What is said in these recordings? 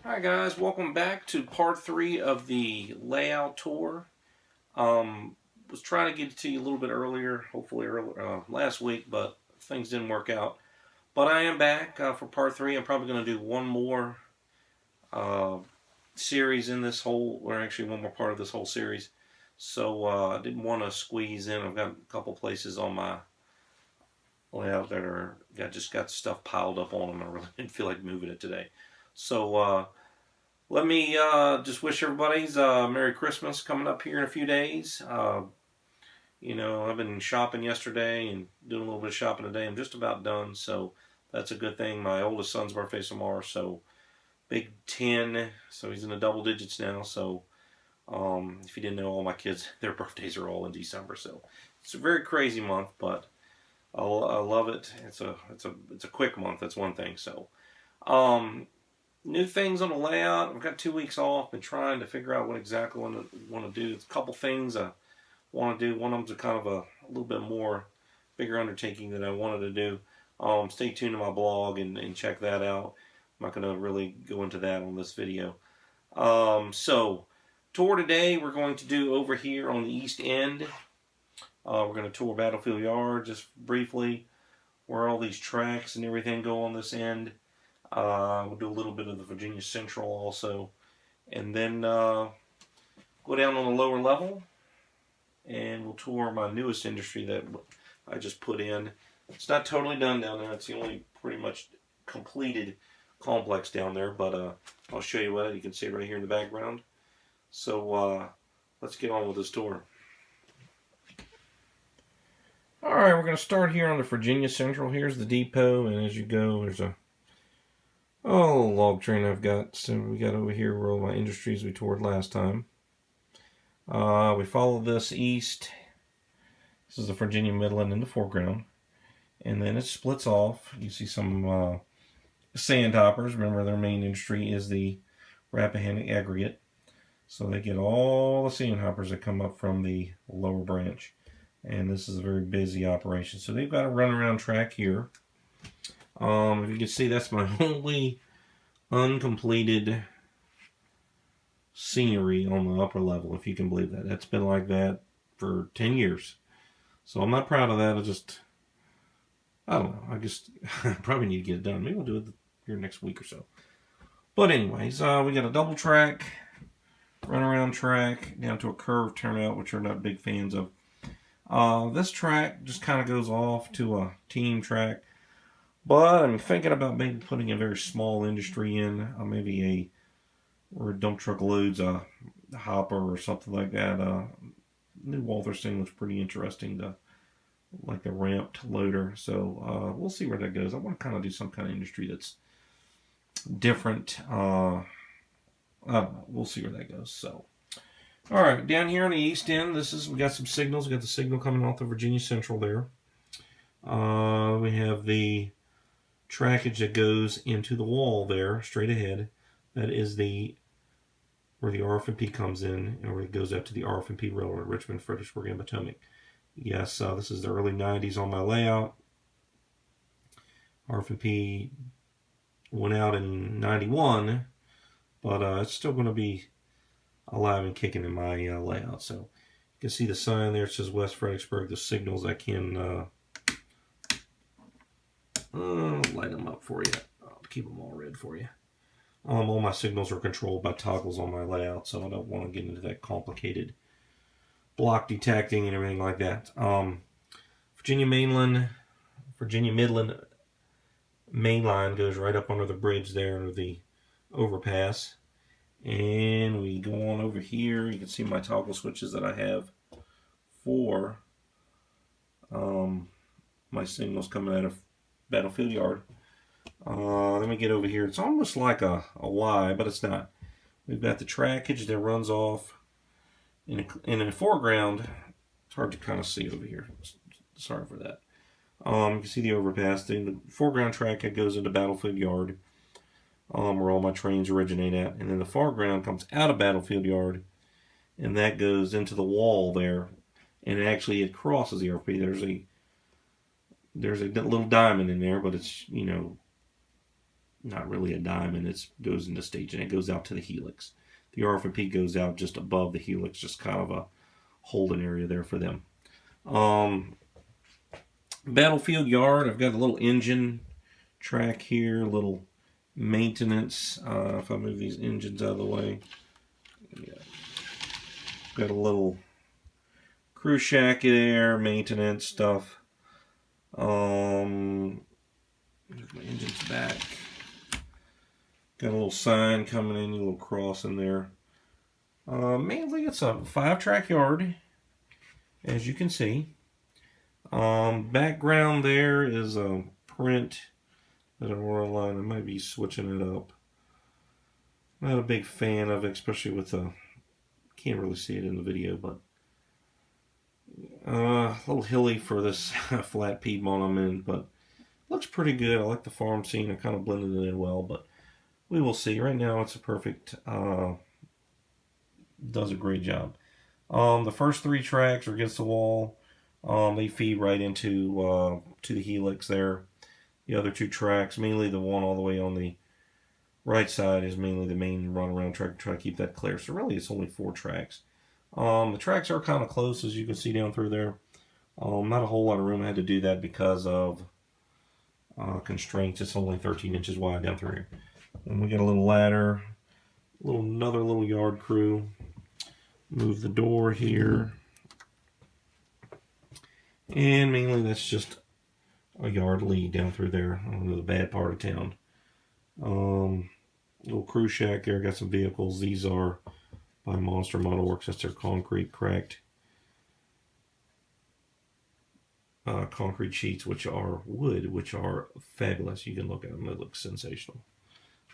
Hi guys, welcome back to part 3 of the layout tour. Was trying to get it to you a little bit earlier, hopefully last week, but things didn't work out. But I am back for part 3. I'm probably going to do one more uh, series in this whole, or actually one more part of this whole series. So I didn't want to squeeze in. I've got a couple places on my layout that are just got stuff piled up on them. I really didn't feel like moving it today. So let me just wish everybody's Merry Christmas coming up here in a few days. I've been shopping yesterday and doing a little bit of shopping today. I'm just about done, so that's a good thing. My oldest son's birthday's tomorrow, so big 10, so he's in the double digits now. So if you didn't know, all my kids, their birthdays are all in December, so it's a very crazy month, but I love it. It's a quick month. That's one thing. So. New things on the layout. I've got 2 weeks off. Been trying to figure out what exactly I want to do. There's a couple things I want to do. One of them's a kind of a little bit more bigger undertaking that I wanted to do. Stay tuned to my blog and check that out. I'm not going to really go into that on this video. So, tour today we're going to do over here on the east end. We're going to tour Battlefield Yard just briefly, where all these tracks and everything go on this end. We'll do a little bit of the Virginia Central also. And then go down on the lower level and we'll tour my newest industry that I just put in. It's not totally done down there. It's the only pretty much completed complex down there. But I'll show you what you can see right here in the background. So let's get on with this tour. Alright, we're going to start here on the Virginia Central. Here's the depot, and as you go, there's a log train I've got. So we got over here where all my industries we toured last time. We follow this east. This is the Virginia Midland in the foreground. And then it splits off. You see some sand hoppers. Remember, their main industry is the Rappahannock aggregate. So they get all the sand hoppers that come up from the lower branch. And this is a very busy operation. So they've got a runaround track here. If you can see, that's my only uncompleted scenery on the upper level, if you can believe that. That's been like that for 10 years. So I'm not proud of that. I don't know. I probably need to get it done. Maybe we'll do it here next week or so. But anyways, we got a double track, runaround track, down to a curved turnout, which we're not big fans of. This track just kind of goes off to a team track. But I'm thinking about maybe putting a very small industry in, maybe where a dump truck loads a hopper or something like that. New Walther's thing looks pretty interesting, like the ramped loader. So we'll see where that goes. I want to kind of do some kind of industry that's different. I don't know. We'll see where that goes. So, all right, down here on the east end, we got some signals. We got the signal coming off the Virginia Central there. We have the trackage that goes into the wall there, straight ahead. That is where the RF&P comes in, and where it goes up to the RF&P Railroad, Richmond, Fredericksburg, and Potomac. Yes, this is the early 90s on my layout. RF&P went out in 91, but it's still going to be alive and kicking in my layout. So you can see the sign there. It says West Fredericksburg. The signals I can light them up for you. I'll keep them all red for you. All my signals are controlled by toggles on my layout, so I don't want to get into that complicated block detecting and everything like that. Virginia Midland main line goes right up under the bridge there, under the overpass. And we go on over here. You can see my toggle switches that I have for my signals coming out of Battlefield Yard. Let me get over here. It's almost like a Y, but it's not. We've got the trackage that runs off in the foreground. It's hard to kind of see over here. Sorry for that. You can see the overpass. The foreground track that goes into Battlefield Yard, where all my trains originate at. And then the foreground comes out of Battlefield Yard, and that goes into the wall there. And actually it crosses the RFP. There's a little diamond in there, but it's, not really a diamond. It goes into staging. It goes out to the helix. The RFP goes out just above the helix, just kind of a holding area there for them. Battlefield yard, I've got a little engine track here, a little maintenance. If I move these engines out of the way, yeah. Got a little crew shack there, maintenance stuff. Move my engines back. Got a little sign coming in, a little cross in there. Mainly it's a 5-track yard, as you can see. Background there is a print that Aurora line. I might be switching it up. Not a big fan of it, especially with the, can't really see it in the video, but a little hilly for this flat Piedmont I'm in, but looks pretty good. I like the farm scene. I kind of blended it in well, but we will see. Right now it's a perfect, does a great job. The first 3 tracks are against the wall. They feed right into to the helix there. The other 2 tracks, mainly the one all the way on the right side, is mainly the main runaround track. Try to keep that clear. So really it's only 4 tracks. The tracks are kind of close, as you can see down through there. Not a whole lot of room. I had to do that because of constraints. It's only 13 inches wide down through here. And we got a little ladder, another little yard crew. Move the door here. And mainly that's just a yard lead down through there, into the bad part of town. Little crew shack there, got some vehicles. These are by Monster Model Works. That's their concrete cracked concrete sheets, which are wood, which are fabulous. You can look at them, they look sensational.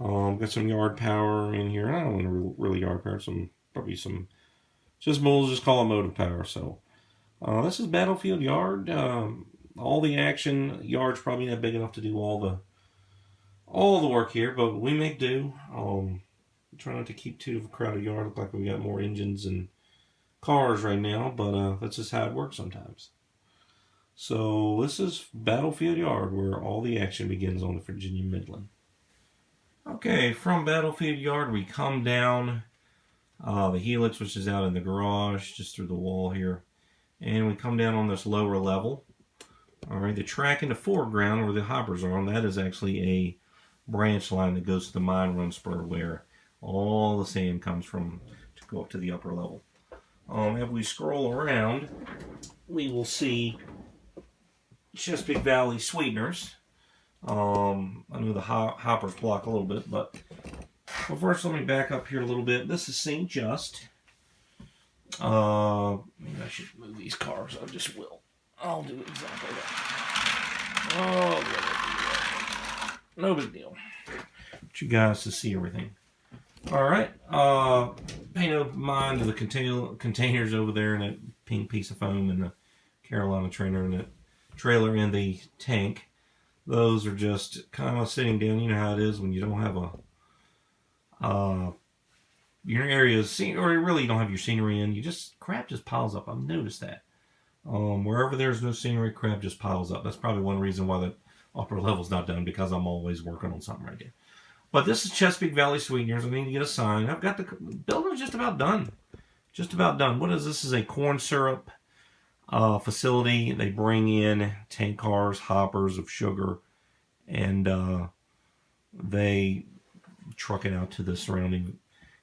Got some yard power in here. I don't want to really yard power, probably some, we'll just call it motive power. So this is Battlefield Yard. All the action. Yard's probably not big enough to do all the work here, but we make do. Try not to keep too crowded yard. Look like we got more engines and cars right now, but that's just how it works sometimes. So this is Battlefield Yard, where all the action begins on the Virginia Midland. Okay, from Battlefield Yard we come down the helix, which is out in the garage, just through the wall here, and we come down on this lower level. Alright, the track in the foreground where the hoppers are on, that is actually a branch line that goes to the mine run spur where all the sand comes from to go up to the upper level. If we scroll around, we will see Chesapeake Valley sweeteners. I know the hoppers block a little bit, but first let me back up here a little bit. This is St. Just. Maybe I should move these cars. I just will. I'll do exactly that. Oh, no big deal. Want you guys to see everything. Alright. Pay no mind to the containers over there and that pink piece of foam and the Carolina trailer in the tank. Those are just kind of sitting down. You know how it is when you don't have your areas, or you really don't have your scenery in. Crap just piles up. I've noticed that. Wherever there's no scenery, crap just piles up. That's probably one reason why the upper level's not done, because I'm always working on something right there. But this is Chesapeake Valley Sweeteners. I need to get a sign. I've got the building's just about done. Just about done. What is this? This is a corn syrup facility. They bring in tank cars, hoppers of sugar, and they truck it out to the surrounding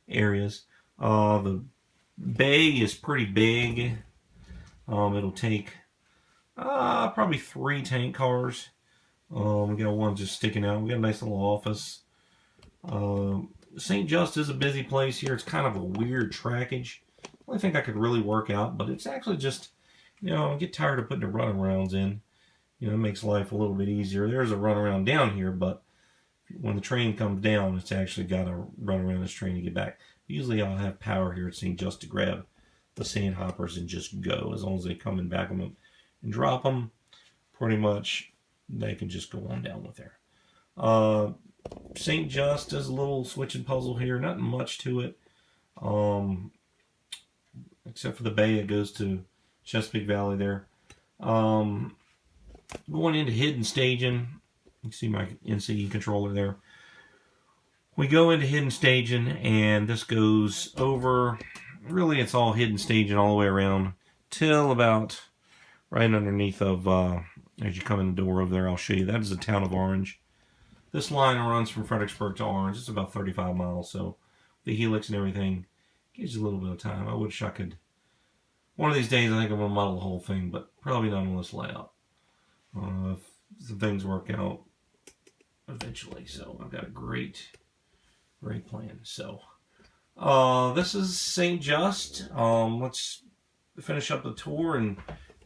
areas. The bay is pretty big. It'll take probably 3 tank cars. We got one just sticking out. We got a nice little office. St. Just is a busy place here. It's kind of a weird trackage. I think I could really work out, but it's actually just, I get tired of putting the runarounds in. It makes life a little bit easier. There's a runaround down here, but when the train comes down, it's actually got to run around this train to get back. Usually I'll have power here at St. Just to grab the sand hoppers and just go. As long as they come and back them up and drop them, pretty much they can just go on down with there. St. Just does a little switching puzzle here. Not much to it. Except for the bay that goes to Chesapeake Valley there. Going into hidden staging. You can see my NCE controller there. we go into hidden staging, and this goes over, really it's all hidden staging all the way around till about right underneath of, as you come in the door over there, I'll show you. That is the town of Orange. This line runs from Fredericksburg to Orange. It's about 35 miles, so the helix and everything gives you a little bit of time. I wish I could, one of these days I think I'm going to model the whole thing, but probably not on this layout. If the things work out eventually. So I've got a great plan. So this is St. Just. Let's finish up the tour and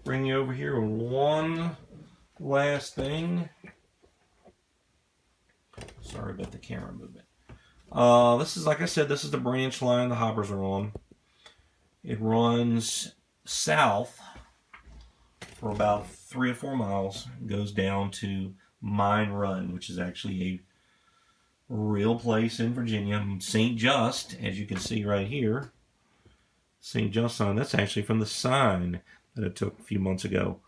bring you over here with one last thing. Sorry about the camera movement. This is, like I said, this is the branch line the hoppers are on. It runs south for about 3 or 4 miles, goes down to Mine Run, which is actually a real place in Virginia. St. Just, as you can see right here, St. Just sign, that's actually from the sign that I took a few months ago.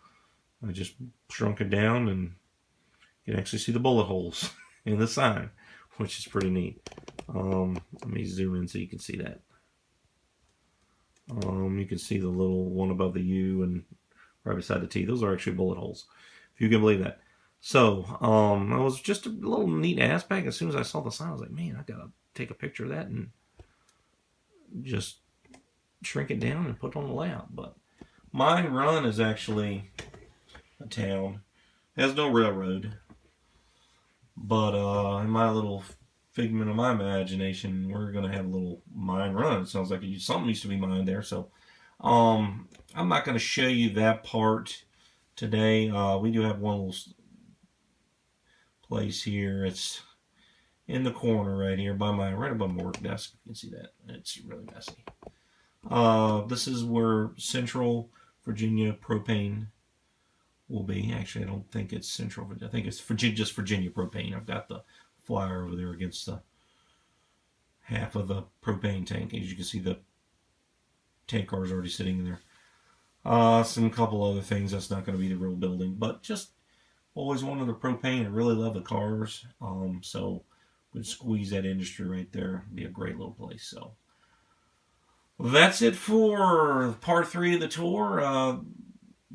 I just shrunk it down and you can actually see the bullet holes in the sign, which is pretty neat. Let me zoom in so you can see that. You can see the little one above the U and right beside the T. Those are actually bullet holes, if you can believe that. So, it was just a little neat aspect. As soon as I saw the sign, I was like, man, I gotta take a picture of that and just shrink it down and put it on the layout. But Mine Run is actually a town. It has no railroad. But in my little figment of my imagination, we're going to have a little mine run. It sounds like something used to be mined there. So I'm not going to show you that part today. We do have one little place here. It's in the corner right here right above my work desk. You can see that. It's really messy. This is where Central Virginia Propane will be. Actually, I don't think it's Central Virginia. I think it's just Virginia Propane. I've got the flyer over there against the half of the propane tank. As you can see, the tank car is already sitting there. Some couple other things. That's not going to be the real building, but just always wanted the propane. I really love the cars. So would squeeze that industry right there. It'd be a great little place. So that's it for part 3 of the tour.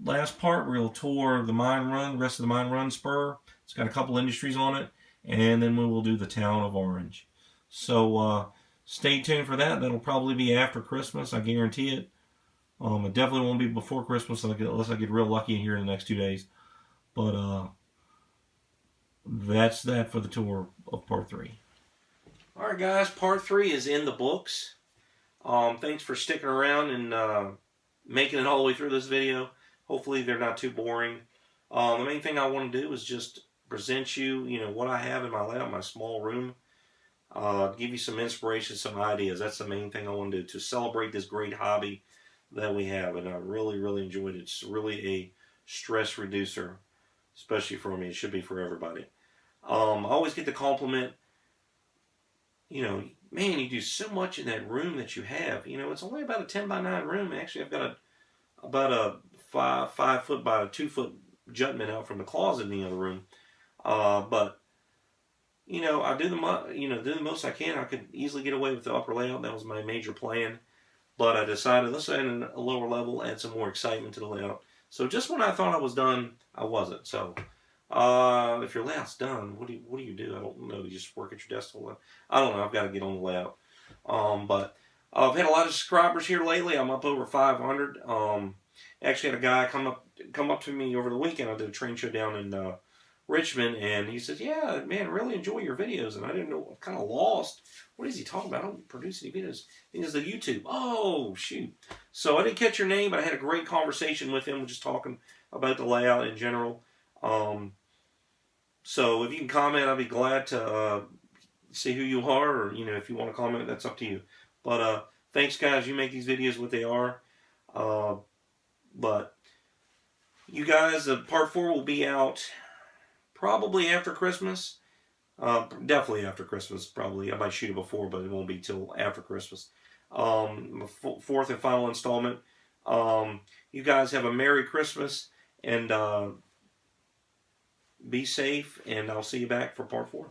Last part, we'll tour the mine run, rest of the mine run spur. It's got a couple industries on it, and then we will do the town of Orange. So stay tuned for that. That'll probably be after Christmas, I guarantee it. It definitely won't be before Christmas unless I get real lucky here in the next 2 days. But that's that for the tour of part 3. All right, guys, part 3 is in the books. Thanks for sticking around and making it all the way through this video. Hopefully they're not too boring. The main thing I want to do is just present you, what I have in my lab, my small room. Give you some inspiration, some ideas. That's the main thing I want to do, to celebrate this great hobby that we have. And I really, really enjoyed it. It's really a stress reducer, especially for me. It should be for everybody. I always get the compliment, man, you do so much in that room that you have. It's only about a 10 by 9 room. Actually, I've got about a 5 foot by 2 foot jutment out from the closet in the other room. But I do the most I can. I could easily get away with the upper layout. That was my major plan. But I decided, let's add a lower level, add some more excitement to the layout. So just when I thought I was done, I wasn't. So if your layout's done, what do you do? I don't know. You just work at your desk all the time. I don't know. I've got to get on the layout. But I've had a lot of subscribers here lately. I'm up over 500. Actually had a guy come up to me over the weekend. I did a train show down in Richmond, and he said, yeah, man, really enjoy your videos. And I didn't know, I'm kind of lost. What is he talking about? I don't produce any videos. He says, the YouTube. Oh, shoot. So I didn't catch your name, but I had a great conversation with him, just talking about the layout in general. So if you can comment, I'd be glad to see who you are, or, if you want to comment, that's up to you. But thanks, guys. You make these videos what they are. But you guys, part 4 will be out probably after Christmas. Definitely after Christmas, probably. I might shoot it before, but it won't be till after Christmas. 4th and final installment. You guys have a Merry Christmas, and be safe, and I'll see you back for part 4.